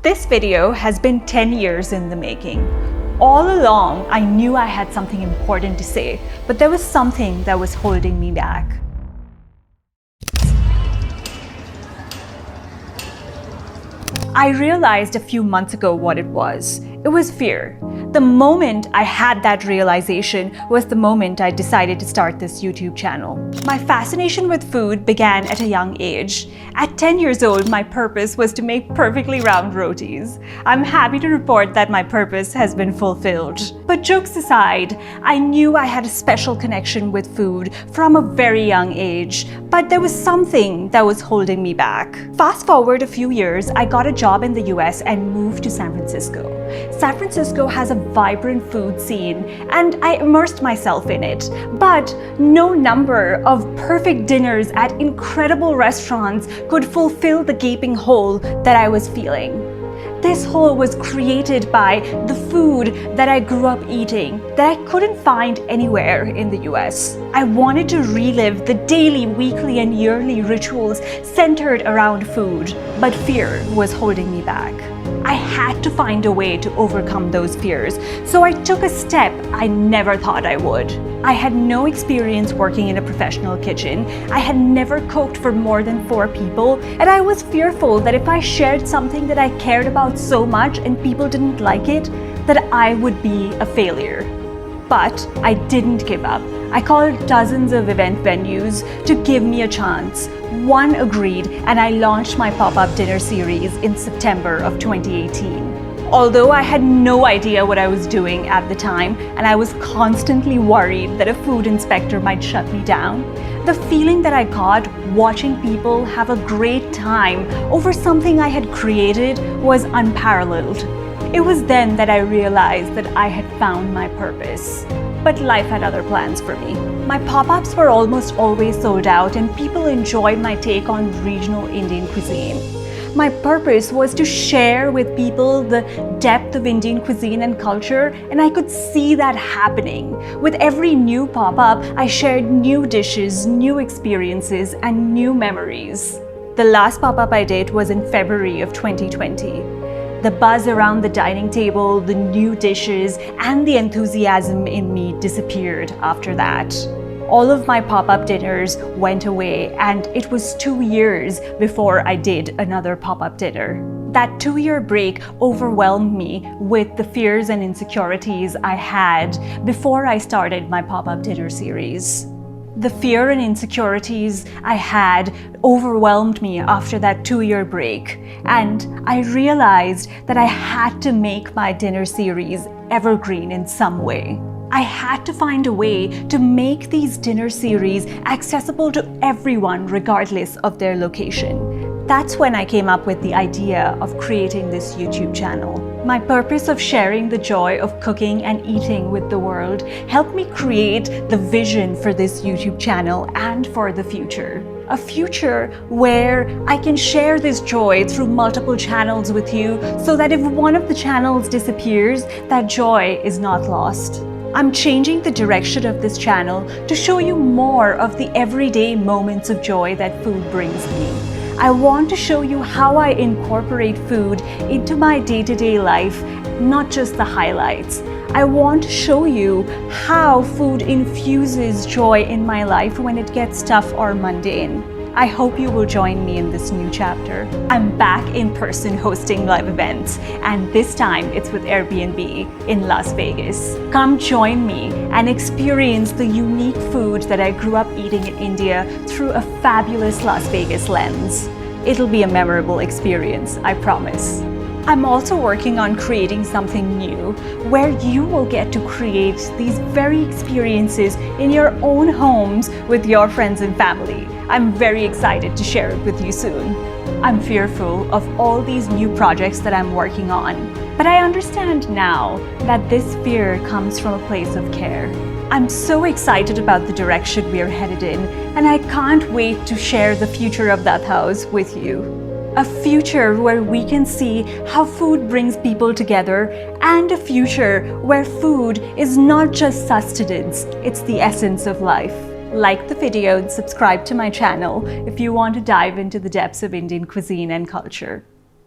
This video has been 10 years in the making. All along, I knew I had something important to say, but there was something that was holding me back. I realized a few months ago what it was. It was fear. The moment I had that realization was the moment I decided to start this YouTube channel. My fascination with food began at a young age. At 10 years old, my purpose was to make perfectly round rotis. I'm happy to report that my purpose has been fulfilled. But jokes aside, I knew I had a special connection with food from a very young age, but there was something that was holding me back. Fast forward a few years, I got a job in the US and moved to San Francisco. San Francisco has a vibrant food scene, and I immersed myself in it. But no number of perfect dinners at incredible restaurants could fulfill the gaping hole that I was feeling. This hole was created by the food that I grew up eating that I couldn't find anywhere in the US. I wanted to relive the daily, weekly, and yearly rituals centered around food, but fear was holding me back. I had to find a way to overcome those fears, so I took a step I never thought I would. I had no experience working in a professional kitchen. I had never cooked for more than 4 people, and I was fearful that if I shared something that I cared about so much and people didn't like it, that I would be a failure. But I didn't give up. I called dozens of event venues to give me a chance. One agreed, and I launched my pop-up dinner series in September of 2018. Although I had no idea what I was doing at the time, and I was constantly worried that a food inspector might shut me down, the feeling that I got watching people have a great time over something I had created was unparalleled. It was then that I realized that I had found my purpose. But life had other plans for me. My pop-ups were almost always sold out, and people enjoyed my take on regional Indian cuisine. My purpose was to share with people the depth of Indian cuisine and culture, and I could see that happening. With every new pop-up, I shared new dishes, new experiences, and new memories. The last pop-up I did was in February of 2020. The buzz around the dining table, the new dishes, and the enthusiasm in me disappeared after that. All of my pop-up dinners went away, and it was 2 years before I did another pop-up dinner. That 2-year break overwhelmed me with the fears and insecurities I had before I started my pop-up dinner series. The fear and insecurities I had overwhelmed me after that 2-year break, and I realized that I had to make my dinner series evergreen in some way. I had to find a way to make these dinner series accessible to everyone regardless of their location. That's when I came up with the idea of creating this YouTube channel. My purpose of sharing the joy of cooking and eating with the world helped me create the vision for this YouTube channel and for the future. A future where I can share this joy through multiple channels with you so that if one of the channels disappears, that joy is not lost. I'm changing the direction of this channel to show you more of the everyday moments of joy that food brings me. I want to show you how I incorporate food into my day-to-day life, not just the highlights. I want to show you how food infuses joy in my life when it gets tough or mundane. I hope you will join me in this new chapter. I'm back in person hosting live events, and this time it's with Airbnb in Las Vegas. Come join me and experience the unique food that I grew up eating in India through a fabulous Las Vegas lens. It'll be a memorable experience, I promise. I'm also working on creating something new where you will get to create these very experiences in your own homes with your friends and family. I'm very excited to share it with you soon. I'm fearful of all these new projects that I'm working on, but I understand now that this fear comes from a place of care. I'm so excited about the direction we are headed in, and I can't wait to share the future of that house with you. A future where we can see how food brings people together, and a future where food is not just sustenance, it's the essence of life. Like the video and subscribe to my channel if you want to dive into the depths of Indian cuisine and culture.